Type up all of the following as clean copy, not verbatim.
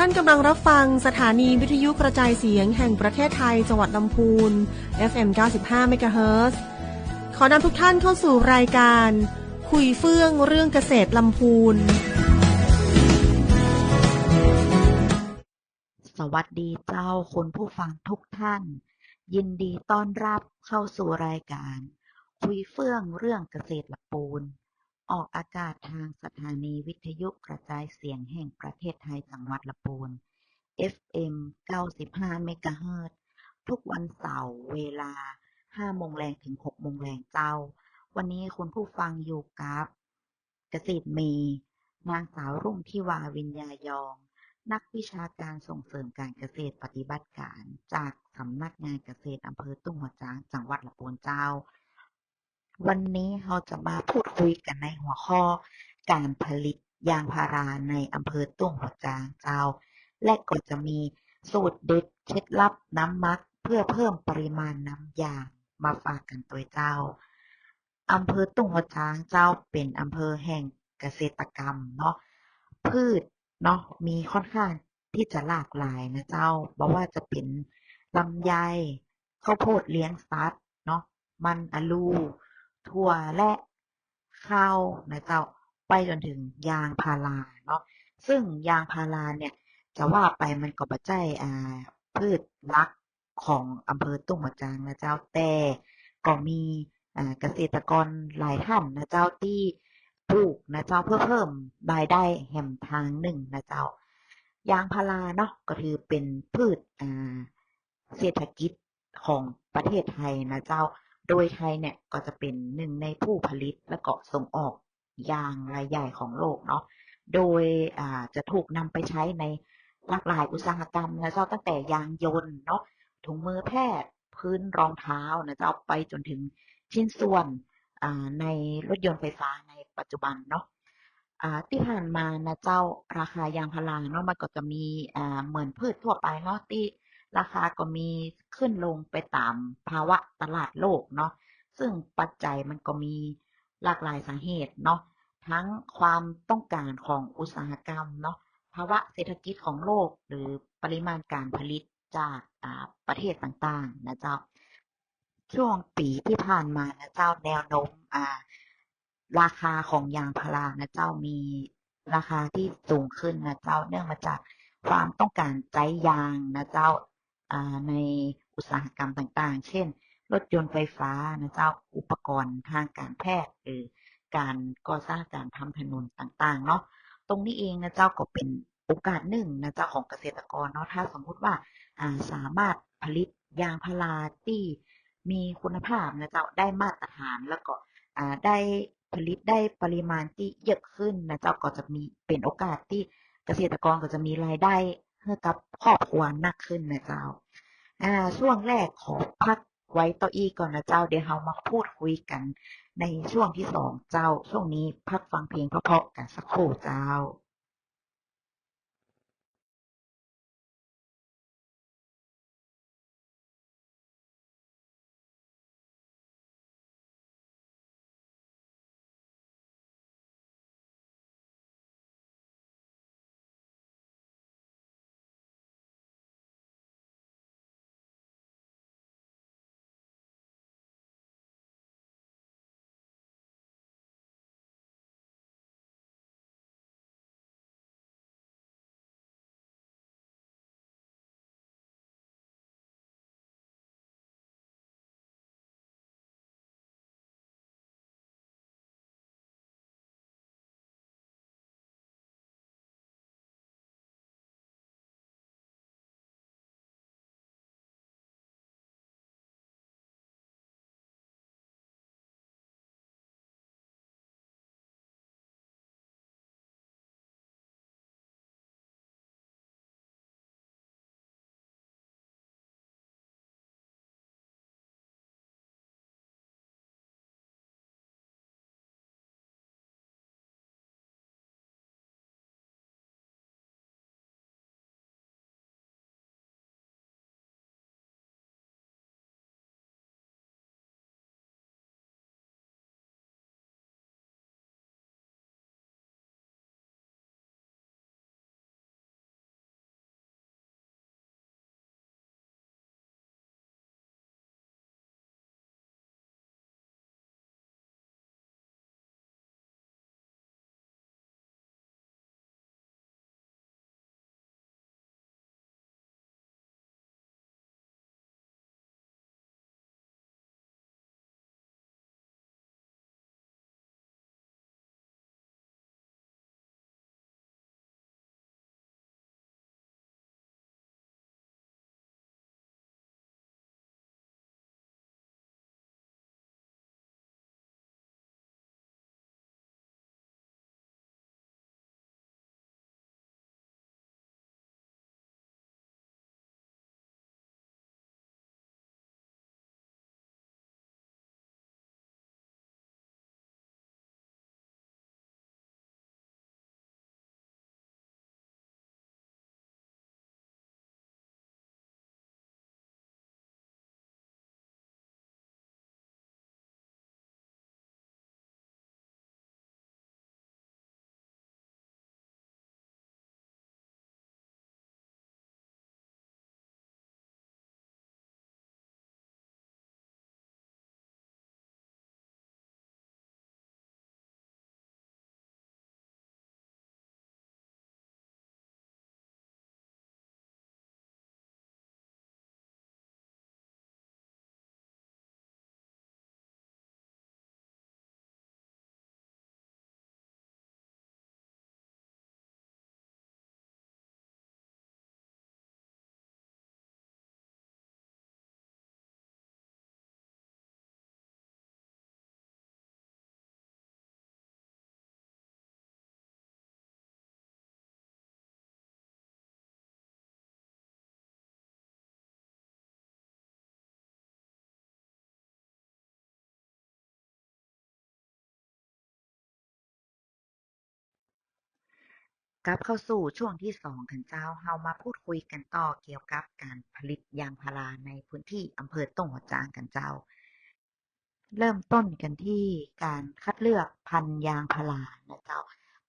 ท่านกำลังรับฟังสถานีวิทยุกระจายเสียงแห่งประเทศไทยจังหวัดลำพูน FM 95 เมกะเฮิรตซ์ขอนำทุกท่านเข้าสู่รายการคุยเฟื่องเรื่องเกษตรลำพูนสวัสดีเจ้าคุณผู้ฟังทุกท่านยินดีต้อนรับเข้าสู่รายการคุยเฟื่องเรื่องเกษตรลำพูนออกอากาศทางสถานีวิทยุกระจายเสียงแห่งประเทศไทยจังหวัดลำพูน FM 95 เมกะเฮิรตซ์ทุกวันเสาร์เวลา 5 โมงแรงถึง 6 โมงแรงเจ้าวันนี้คุณผู้ฟังอยู่กับเกษตรเมย์นางสาวรุ่งทิวาวิญญายองนักวิชาการส่งเสริมการเกษตรปฏิบัติการจากสำนักงานเกษตรอำเภอตุ้งหัวช้างจังหวัดลำพูนเจ้าวันนี้เราจะมาพูดคุยกันในหัวข้อการผลิตยางพาราในอำเภอตุ้งหัวช้างเจ้าและก็จะมีสูตรเด็ดเคล็ดลับน้ำมักเพื่อเพิ่มปริมาณน้ำยางมาฝากกันตัวเจ้าอำเภอตุ้งหัวช้างเจ้าเป็นอำเภอแห่งเกษตรกรรมเนาะพืชเนาะมีค่อนข้างที่จะหลากหลายนะเจ้าบอกว่าจะเป็นลำไยข้าวโพดเลี้ยงสัตว์เนาะมันอะลูถั่วและข้าวนะเจ้าไปจนถึงยางพาราเนาะซึ่งยางพาราเนี่ยจะว่าไปมันก็บ่ใช่พืชหลักของอำเภอตุ้งหัวช้างนะเจ้าแต่ก็มีเกษตรกรหลายท่านนะเจ้าที่ปลูกนะเจ้าเพื่อเพิ่มรายได้แห่งทางหนึ่งนะเจ้ายางพาราเนาะก็ถือเป็นพืชเศรษฐกิจของประเทศไทยนะเจ้าโดยไทยเนี่ยก็จะเป็นหนึ่งในผู้ผลิตและก็ส่งออกยางรายใหญ่ของโลกเนาะโดยจะถูกนำไปใช้ในหลากหลายอุตสาหกรรมนะเจ้าตั้งแต่ยางยนต์เนาะถุงมือแพทย์พื้นรองเท้านะเจ้าไปจนถึงชิ้นส่วนในรถยนต์ไฟฟ้าในปัจจุบันเนาะที่ผ่านมานะเจ้าราคายางพาราเนาะมันก็จะมีเหมือนพืชทั่วไปเนาะที่ราคาก็มีขึ้นลงไปตามภาวะตลาดโลกเนาะซึ่งปัจจัยมันก็มีหลากหลายสาเหตุเนาะทั้งความต้องการของอุตสาหกรรมเนาะภาวะเศรษฐกิจของโลกหรือปริมาณการผลิตจากประเทศต่างๆนะเจ้า ช่วงปีที่ผ่านมานะเจ้าแนวโน้มราคาของยางพารานะเจ้ามีราคาที่สูงขึ้นนะเจ้าเนื่องมาจากความต้องการใช้ยางนะเจ้าในอุตสาหกรรมต่างๆเช่นรถยนต์ไฟฟ้านะเจ้าอุปกรณ์ทางการแพทย์หรือการก่อสร้างการทำถนนต่างๆเนาะตรงนี้เองนะเจ้าก็เป็นโอกาสหนึ่งนะเจ้าของเกษตรกรเนาะถ้าสมมุติว่าสามารถผลิตยางพาราที่มีคุณภาพนะเจ้าได้มาตรฐานแล้วก็ได้ผลิตได้ปริมาณที่เยอะขึ้นนะเจ้าก็จะมีเป็นโอกาสที่เกษตรกรก็จะมีรายได้ให้กับครอบครัวมากขึ้นนะเจ้าช่วงแรกขอพักไว้ต่ออีกก่อนนะเจ้าเดี๋ยวเรามาพูดคุยกันในช่วงที่สองเจ้าช่วงนี้พักฟังเพลงเพราะๆกันสักครู่เจ้า กลับเข้าสู่ช่วงที่2กันเจ้าเฮามาพูดคุยกันต่อเกี่ยวกับการผลิตยางพาราในพื้นที่อำเภอต่งหัวจางกันเจ้าเริ่มต้นกันที่การคัดเลือกพันธุ์ยางพารานะเจ้า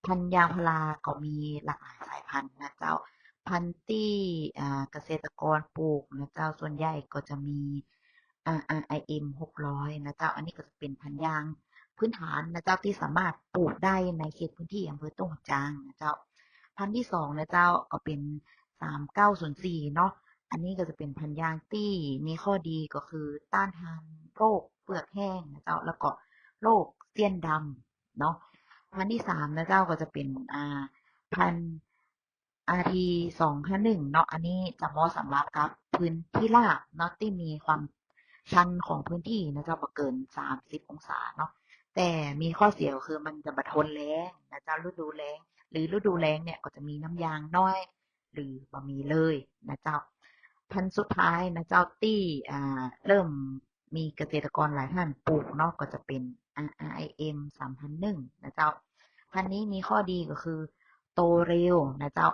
พันธุ์ยางพาราก็มีหลากหลายสายพันธุ์นะเจ้าพันธุ์ที่เกษตรกรปลูกนะเจ้าส่วนใหญ่ก็จะมีRIM 600นะเจ้าอันนี้ก็จะเป็นพันธุ์ยางพื้นฐานนะเจ้าที่สามารถปลูกได้ในเขตพื้นที่อำเภอต่งหัวจางนะเจ้าพันธุ์ที่2นะเจ้าก็เป็น3904เนาะอันนี้ก็จะเป็นพันธุ์ยางที่มีข้อดีก็คือต้านทานโรคเปลือกแห้งนะเจ้าแล้วก็โรคเสี้ยนดำเนาะพันธุ์ที่3นะเจ้าก็จะเป็นพันธุ์ RT 251เนาะอันนี้จะเหมาะสำหรับกับพื้นที่ราบเนาะที่มีความชันของพื้นที่นะเจ้าบ่เกิน30องศาเนาะแต่มีข้อเสียก็คือมันจะบ่ทนแล้งนะเจ้าฤดูแล้งหรือฤดูแล้งเนี่ยก็จะมีน้ำยางน้อยหรือบ่มีเลยนะเจ้าพันธุ์สุดท้ายนะเจ้าที่เริ่มมีเกษตรกรหลายท่านปลูกเนาะก็จะเป็น RIM 3001นะเจ้าพันธุ์นี้มีข้อดีก็คือโตเร็วนะเจ้า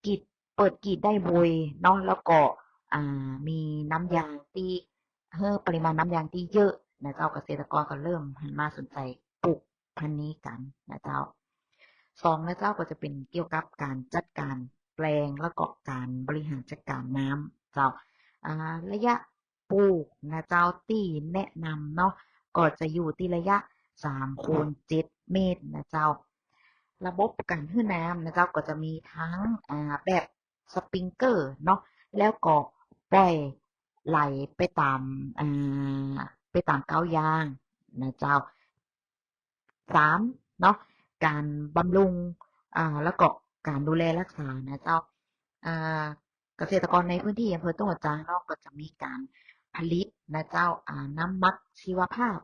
กรีดเปิดกรีดได้บ่อยเนาะแล้วก็มีน้ำยางที่ปริมาณน้ำยางที่เยอะนะเจ้าเกษตรกรก็เริ่มหันมาสนใจปลูกพันธุ์นี้กันนะเจ้า2นะเจ้าก็จะเป็นเกี่ยวกับการจัดการแปลงแล้วก็การบริหารจัดการน้ำเจ้าระยะปลูกนะเจ้าที่แนะนำเนาะก็จะอยู่ที่ระยะ3x7เมตรนะเจ้าระบบการให้น้ำนะเจ้าก็จะมีทั้งแบบสปริงเกอร์เนาะแล้วก็ปล่อยไหลไปตามเก้ายางนะเจ้า3เนาะการบำรุงแล้วก็การดูแลรักษานะเจ้าอ่าเกษตรกรในพื้นที่อำเภอต่งหัวจางเนาะก็จะมีการผลิตนะเจ้าน้ำมักชีวภาพ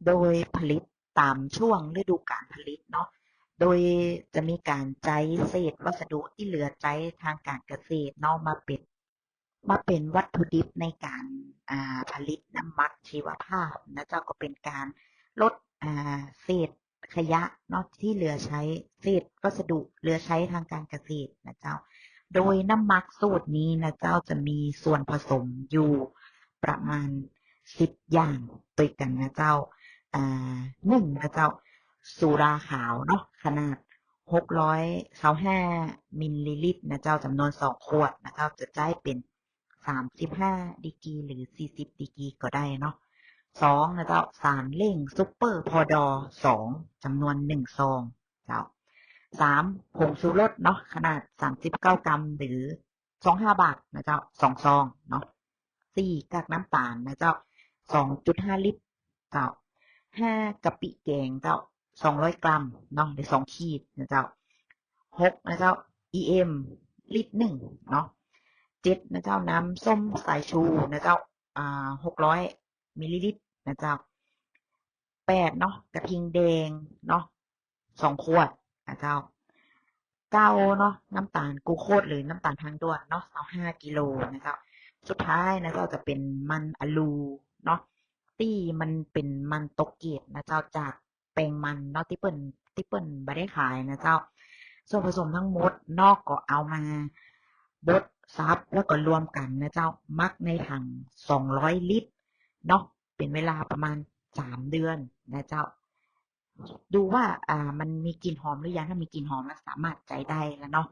โดยผลิตตามช่วงฤดูกาลผลิตเนาะโดยจะมีการใช้เศษวัสดุที่เหลือใช้ทางการเกษตรเนาะมาเป็นวัตถุดิบในการผลิตน้ำมันชีวภาพนะเจ้าก็เป็นการลดเศษขยะเนาะที่เหลือใช้เศษวัสดุเหลือใช้ทางการเกษตรนะเจ้าโดยน้ำมันสูตรนี้นะเจ้าจะมีส่วนผสมอยู่ประมาณ10อย่างด้วยกันนะเจ้า1นะเจ้าสุราขาวเนาะขนาด625มิลลิลิตรนะเจ้าจำนวน2ขวดนะเจ้าจะจ่ายเป็น35ดีกรีหรือ40ดีกรีก็ได้เนาะ2นะเจ้าสารเร่งซุปเปอร์พอดอ2จำนวน1ซองเจ้า3ผงชูรสเนาะขนาด39กรัมหรือ25บาทนะเจ้า2ซองเนาะ4กากน้ำตาลนะเจ้า2.5ลิตรเจ้า5กะปิแกงเจ้า200กรัมเนาะหรือ2ขีดนะเจ้า6นะเจ้า EM ลิตร1เนาะ7นะเจ้าน้ำส้มสายชูนะเจ้า600มิลลิลิตรนะเจ้า8เนาะกระทิงแดงเนาะ2ขวดนะเจ้า9เนาะน้ำตาลกลูโคสหรือน้ำตาลทางด่วนเนาะ25กิโลนะเจ้าสุดท้ายนะเจ้าจะเป็นมันอะลูเนาะที่มันเป็นมันตกเกรดนะเจ้าจากแปลงมันเนาะที่เปิ้นบ่ได้ขายนะเจ้าส่วนผสมทั้งหมดนอกก็เอามาบดซับแล้วก็รวมกันนะเจ้ามักในถัง200ลิตรเนาะเป็นเวลาประมาณ3เดือนนะเจ้าดูว่ามันมีกลิ่นหอมหรือยังถ้ามีกลิ่นหอมแล้วสามารถใช้ได้แล้วเนาะ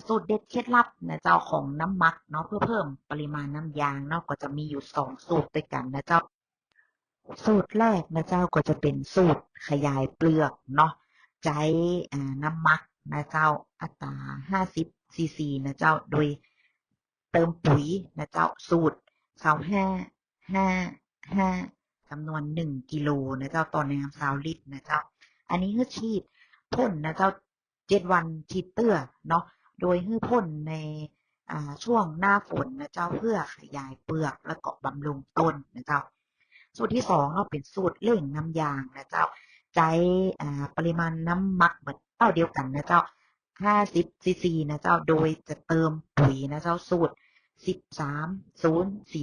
สูตรเด็ดเคล็ดลับนะเจ้าของน้ำมักเนาะเพื่อเพิ่มปริมาณน้ำยางเนาะก็จะมีอยู่2สูตรด้วยกันนะเจ้าสูตรแรกนะเจ้าก็จะเป็นสูตรขยายเปลือกเนาะใช้น้ำมักนะเจ้าอัตรา50ซีซีนะเจ้าโดยเติมปุ๋ยนะเจ้าสูตร25 55จำนวน1กิโลนะเจ้าต่อน้ำ20ลิตรนะเจ้าอันนี้คือฉีดพ่นนะเจ้า7วันฉีดเตื้อเนาะโดยให้พ่นในช่วงหน้าฝนนะเจ้าเพื่อขยายเปลือกแล้วก็บำรุงต้นนะเจ้าสูตรที่2เนาะเป็นสูตรเร่งน้ำยางนะเจ้าใช้ปริมาณน้ำมักเหมือนเท่าเดียวกันนะเจ้า50ซีซีนะเจ้าโดยจะเติมปุ๋ยนะเจ้าสูตร13 0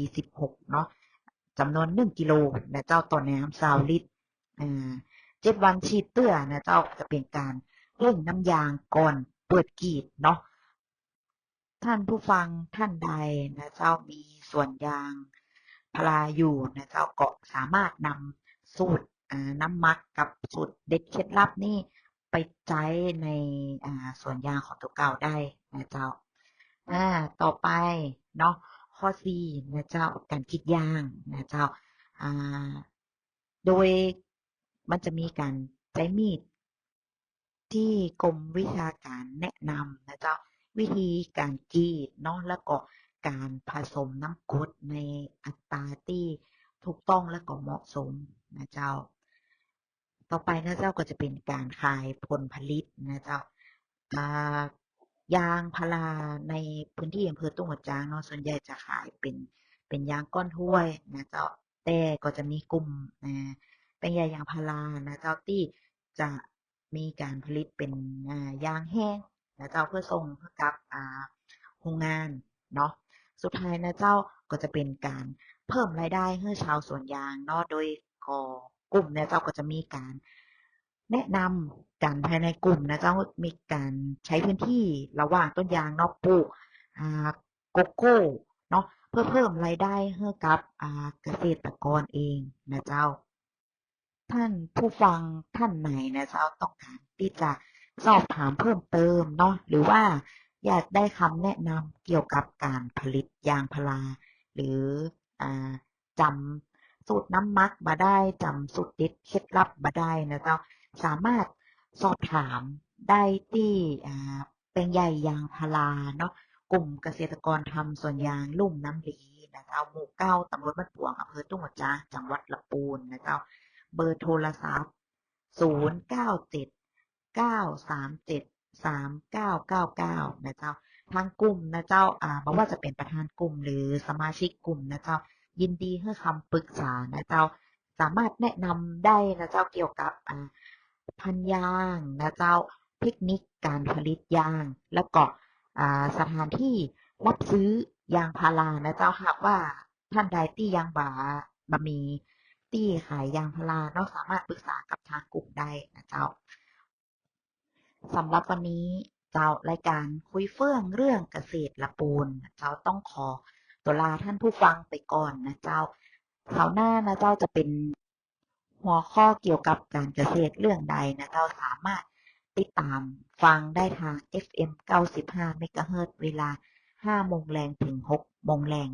46เนาะจำนวน1กิโลนะเจ้าต่อน้ำ20ลิตร7วันฉีดเตื้อนะเจ้าจะเป็นการ เร่งน้ำยางก่อนเปิดกรีดเนาะท่านผู้ฟังท่านใดนะเจ้ามีสวนยางพาราอยู่นะเจ้าก็สามารถนำสูตรน้ำมักกับสูตรเด็ดเคล็ดลับนี่ไปใช้ในสวนยางของตัวเก่าได้นะเจ้าต่อไปเนาะข้อ4นะเจ้าการกรีดยางนะเจ้าอ่าโดยมันจะมีการใช้มีดที่กรมวิชาการแนะนำนะเจ้าวิธีการกรีดเนาะแล้วก็การผสมน้ำกรดในอัตราที่ถูกต้องและก็เหมาะสมนะเจ้าต่อไปนะเจ้าก็จะเป็นการขายผลผลิตนะเจ้าอ่ายางพาราในพื้นที่อำเภอตุ้งหัวจางเนาะส่วนใหญ่จะขายเป็นยางก้อนถ้วยนะเจ้าแต่ก็จะมีกลุ่มเป็นยางพารานะเจ้าที่จะมีการผลิตเป็นยางแห้งนะเจ้าเพื่อส่งให้กับโรงงานเนาะสุดท้ายนะเจ้าก็จะเป็นการเพิ่มรายได้ให้ชาวสวนยางเนาะโดยกลุ่มเนี่ยเจ้าก็จะมีการแนะนำกันภายในกลุ่มนะเจ้ามีการใช้พื้นที่ระหว่างต้นยางเนาะปลูกโกโก้เนาะเพื่อเพิ่มรายได้ให้กับเกษตรกรเองนะเจ้า ท่านผู้ฟังท่านไหนนะเจ้าต้องการที่จะสอบถามเพิ่มเติมเนาะหรือว่าอยากได้คำแนะนำเกี่ยวกับการผลิตยางพาราหรืออ่าจำสูตรน้ำมักมาได้จำสูตรเด็ดเคล็ดลับมาได้นะเจ้าสามารถสอบถามได้ที่แปลงใหญ่ยางพาราเนาะกลุ่มเกษตรกรทำสวนยางลุ่มน้ำลีนะเจ้าหมู่9ตำบลบ้านปวงอำเภอตุ้งหัวช้างจังหวัดลำพูนนะเจ้า เบอร์โทรศัพท์0979373999นะเจ้าทางกลุ่มนะเจ้าไม่ว่าจะเป็นประธานกลุ่มหรือสมาชิกกลุ่มนะเจ้ายินดีให้คำปรึกษานะเจ้าสามารถแนะนำได้นะเจ้าเกี่ยวกับพันธุ์ยางนะเจ้าเทคนิคการผลิตยางแล้วก็สถานที่รับซื้อยางพารานะเจ้าหากว่าท่านใดที่ยังบะมีที่ขายยางพาราเนาะสามารถปรึกษากับทางกลุ่มได้นะเจ้าสำหรับวันนี้เจ้ารายการคุยเฟื่องเรื่องเกษตรละปูนเจ้าต้องขอตัวลาท่านผู้ฟังไปก่อนนะเจ้าคราวหน้านะเจ้าจะเป็นหัวข้อเกี่ยวกับการเกษตรเรื่องใดนะเจ้าสามารถติดตามฟังได้ทาง FM 95เมกะเฮิรตซ์เวลา5โมงแรงถึง6โมงแรง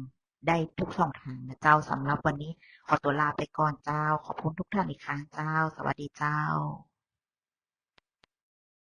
ได้ทุกช่องทางนะเจ้าสำหรับวันนี้ขอตัวลาไปก่อนเจ้าขอบคุณทุกท่านอีกครั้งเจ้าสวัสดีเจ้า